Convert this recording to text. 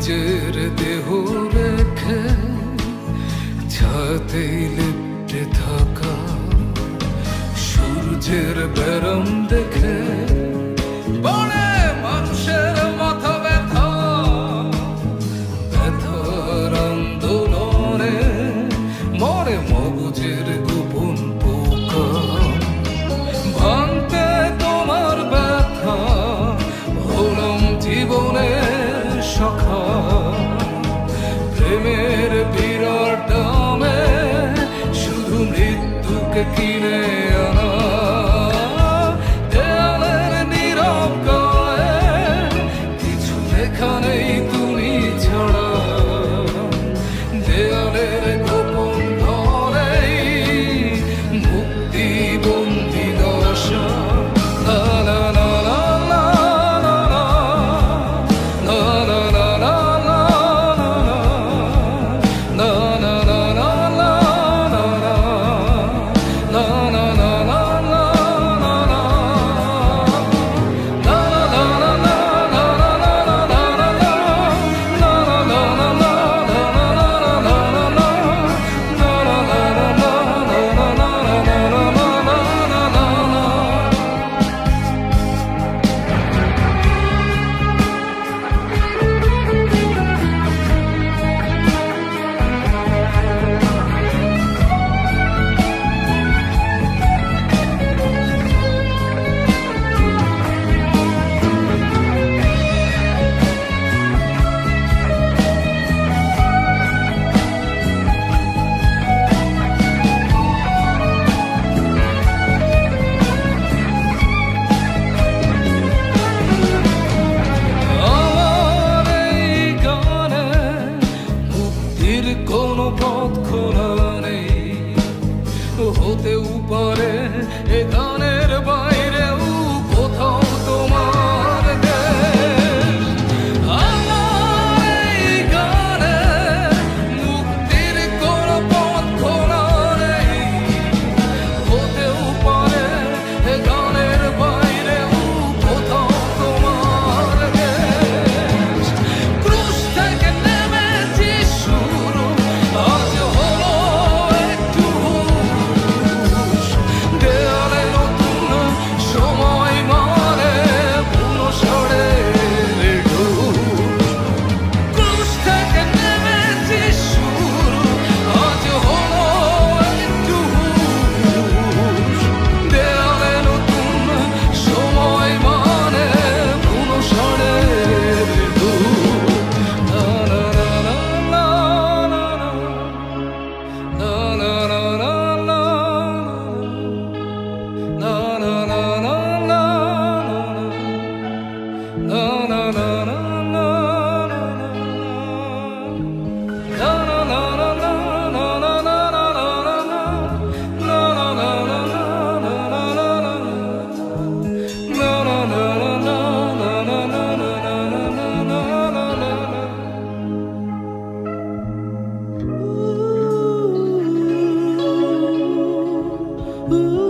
নিজের দেহ রেখে ছায়াতেই লিপ্টে থাকা সূর্যের বেরম দেখে বনে মানুষের মাথা ব্যথা ব্যথার আন্দোলনে মরে মগজের গোপন পোকা ভাঙতে তোমার ব্যথা হলাম জীবনের সখা প্রেমের বিরাট দামে শুধু মৃত্যুকে কিনে আনা দেয়ালের নীরব গায়ে কিছু লেখা নেই তুমি ছাড়া দেয়ালের গোপন ঘরেই মুক্তি বন্দি দশা লা লা লা লা লা লা লা লা লা কোনো পথ খোলা নেই হতেও পারে এ গানের বাইরেও কোথাও তোমার দেশ আমার এই গানে মুক্তির কোনো পথ খোলা নেই হতেও পারে এ গানের বাইরেও কোথাও তোমার দেশ ক্রুশ থেকে নেমেছি শুরু আজ হলো একটু হুঁশ দেয়ালে নতুন সময় মানে পুরো ষড়ের ঢুস ক্রুশ থেকে নেমেছি শুরু আজ হলো একটু হুঁশ দেয়ালে নতুন সময় মানে পুরো ষড়ের ঢুস লা লা লা লা লা লা লা লা Ooh.